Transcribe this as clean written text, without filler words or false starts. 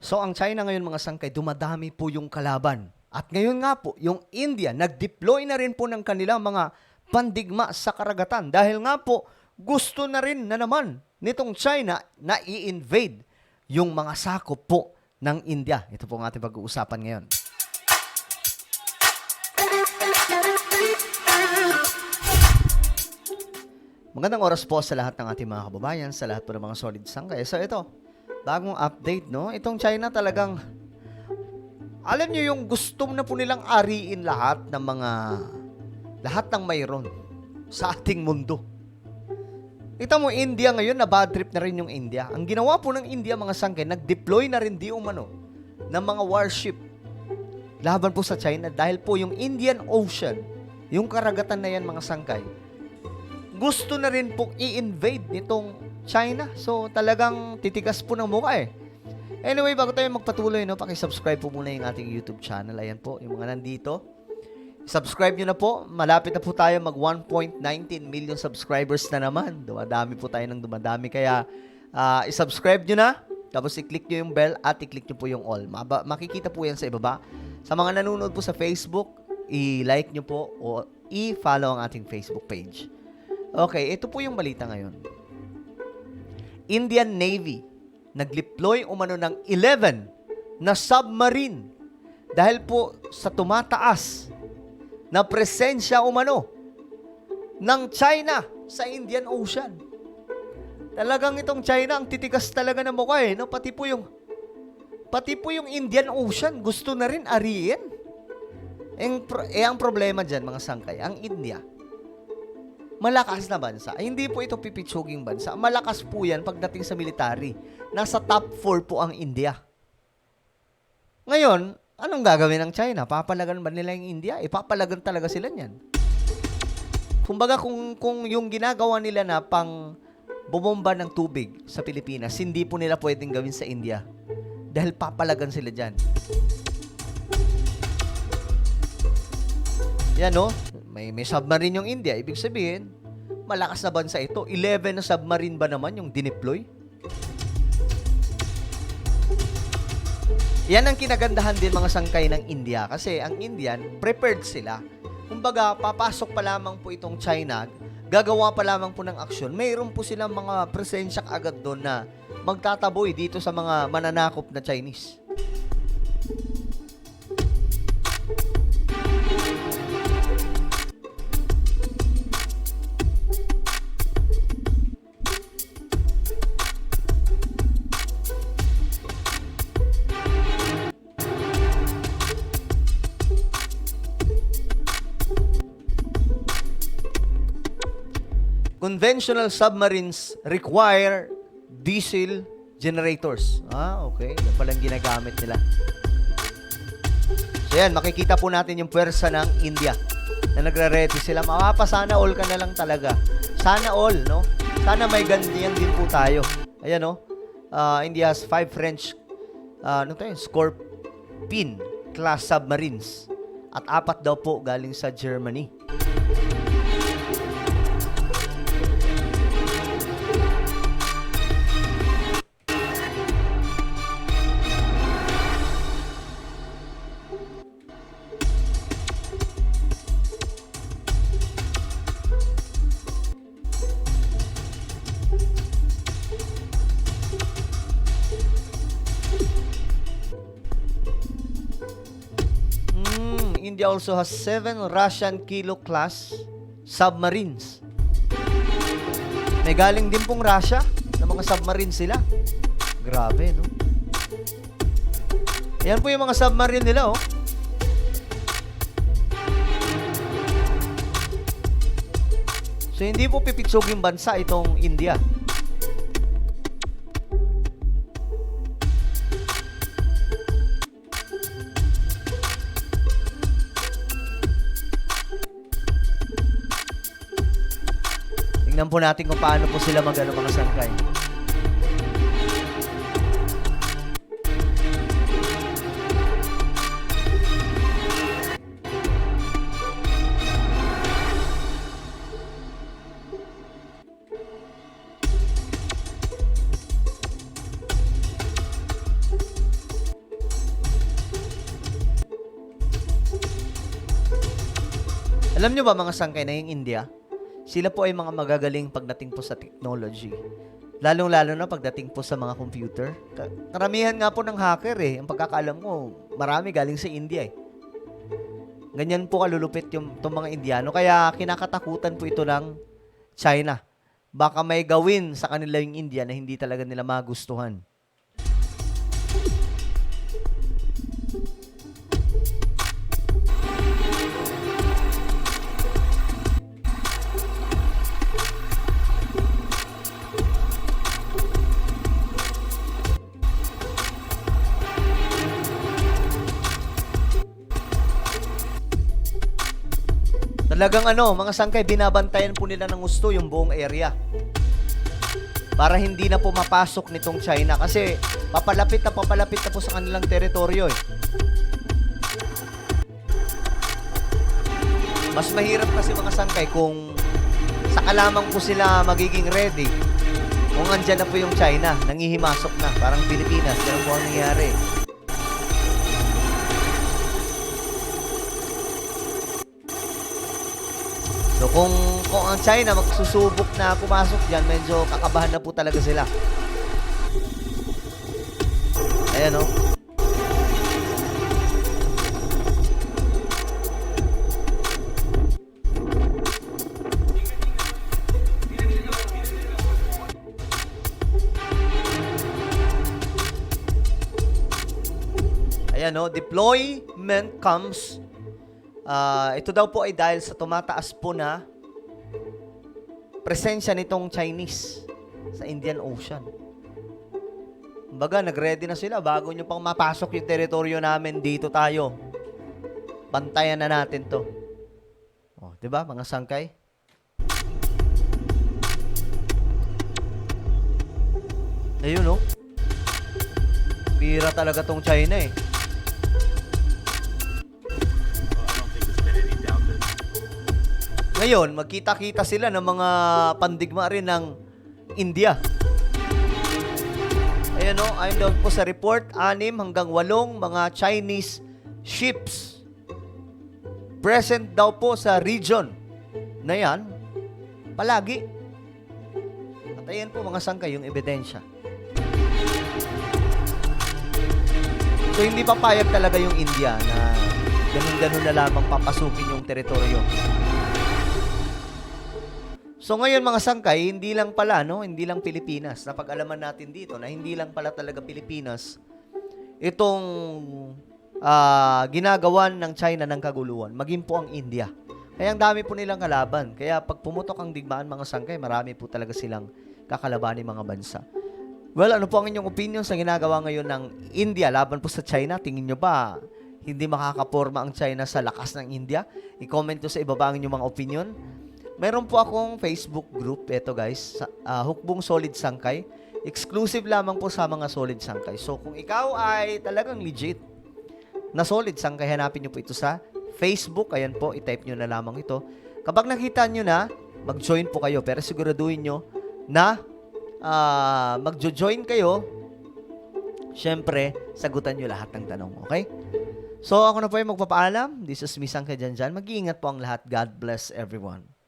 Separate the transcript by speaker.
Speaker 1: So ang China ngayon mga sangkay, dumadami po yung kalaban. At ngayon nga po, yung India, nag-deploy na rin po ng kanilang mga pandigma sa karagatan. Dahil nga po, gusto na rin na naman nitong China na i-invade yung mga sakop po ng India. Ito po ang ating pag-uusapan ngayon. Magandang oras po sa lahat ng ating mga kababayan, sa lahat po ng mga solid sangkay. So ito, bagong update, no? Itong China talagang, alam nyo yung gusto na po nilang ariin lahat ng mayroon sa ating mundo. Kita mo, India ngayon, na bad trip na rin yung India. Ang ginawa po ng India, mga sangkay, nag-deploy na rin di umano ng mga warship laban po sa China dahil po yung Indian Ocean, yung karagatan na yan, mga sangkay, gusto na rin po i-invade nitong China. So, talagang titigas po ng mukha eh. Anyway, bago tayo magpatuloy, no, pakisubscribe po muna yung ating YouTube channel. Ayan po, yung mga nandito. Subscribe nyo na po. Malapit na po tayo mag 1.19 million subscribers na naman. Dumadami po tayo ng dumadami. Kaya, isubscribe nyo na. Tapos i-click nyo yung bell at i-click nyo po yung all. Makikita po yan sa ibaba. Sa mga nanonood po sa Facebook, i-like nyo po o i-follow ang ating Facebook page. Okay, ito po yung balita ngayon. Indian Navy nag-deploy umano ng 11 na submarine dahil po sa tumataas na presensya umano ng China sa Indian Ocean. Talagang itong China ang titigas talaga ng mukha eh, no? Pati po yung Indian Ocean gusto na rin ariin. Ang problema dyan, mga sangkay, ang India, malakas na bansa. Hindi po ito pipitsuging bansa. Malakas po yan pagdating sa military. Nasa top 4 po ang India. Ngayon, anong gagawin ng China? Papalagan ba nila yung India? Ipapalagan talaga sila niyan. Kumbaga, kung yung ginagawa nila na pang bumomba ng tubig sa Pilipinas, hindi po nila pwedeng gawin sa India. Dahil papalagan sila dyan. Yan, no? May submarine yung India. Ibig sabihin, malakas na bansa ito. 11 na submarine ba naman yung dineploy? Yan ang kinagandahan din mga sangkay ng India. Kasi ang Indian, prepared sila. Kumbaga, papasok pa lamang po itong China, gagawa pa lamang po ng aksyon. Mayroon po silang mga presensya agad doon na magtataboy dito sa mga mananakop na Chinese. Conventional submarines require diesel generators. Okay. Yan palang ginagamit nila. So yan, makikita po natin yung pwersa ng India na nagre-ready sila. Sana all ka na lang talaga. Sana all, no? Sana may ganyan din po tayo. Ayan, no? India has 5 French Scorpene class submarines. At 4 daw po galing sa Germany. India also has 7 Russian Kilo class submarines. May galing din pong Russia na mga submarines sila. Grabe, no? Ayan po yung mga submarine nila, oh. So, hindi po pipitsuging bansa itong India. Tingnan po natin kung paano po sila mag-ano mga sangkay. Alam nyo ba mga sangkay na yung India, sila po ay mga magagaling pagdating po sa technology. Lalong-lalo na pagdating po sa mga computer. Karamihan nga po ng hacker Ang pagkakaalam ko, marami galing sa India Ganyan po kalulupit itong mga Indiano. Kaya kinakatakutan po ito ng China. Baka may gawin sa kanila yung India na hindi talaga nila magustuhan. Talagang mga sangkay, binabantayan po nila ng gusto yung buong area. Para hindi na po mapasok nitong China. Kasi papalapit na po sa kanilang teritoryo Mas mahirap kasi mga sangkay kung saka lamang po sila magiging ready. Kung andyan na po yung China, nangihimasok na. Parang Pilipinas, ganun po ang nangyari. So kung ang China magsusubok na pumasok diyan, medyo kakabahan na po talaga sila. Ayan Ayan deployment comes ito daw po ay dahil sa tumataas po na presensya nitong Chinese sa Indian Ocean. Kumbaga, nag-ready na sila bago nyo pang mapasok yung teritoryo namin, dito tayo. Bantayan na natin to. Diba, mga sangkay? Ayun, Bira talaga tong China Ngayon, magkita-kita sila ng mga pandigma rin ng India. Ayan ayon daw po sa report, 6 hanggang 8 mga Chinese ships present daw po sa region na yan, palagi. At ayan po mga sangkay yung ebidensya. So hindi papayag talaga yung India na ganun-ganun na lamang papasukin yung teritoryo. So ngayon mga sangkay, hindi lang pala, hindi lang Pilipinas. Napag-alaman natin dito na hindi lang pala talaga Pilipinas itong ginagawan ng China ng kaguluhan. Maging po ang India. Kaya ang dami po nilang kalaban. Kaya pag pumutok ang digmaan mga sangkay, marami po talaga silang kakalabanin mga bansa. Well, ano po ang inyong opinion sa ginagawa ngayon ng India laban po sa China? Tingin nyo ba hindi makakaporma ang China sa lakas ng India? I-comment nyo sa ibaba ang inyong mga opinion. Meron po akong Facebook group. Ito guys, Hukbong Solid Sangkay. Exclusive lamang po sa mga Solid Sangkay. So kung ikaw ay talagang legit na Solid Sangkay, hanapin nyo po ito sa Facebook. Ayan po, i-type nyo na lamang ito. Kapag nakita nyo na, mag-join po kayo. Pero siguraduhin nyo na mag-join kayo. Siyempre, sagutan nyo lahat ng tanong. Okay? So ako na po yung magpapaalam. This is Miss Sangkay Janjan. Mag-iingat po ang lahat. God bless everyone.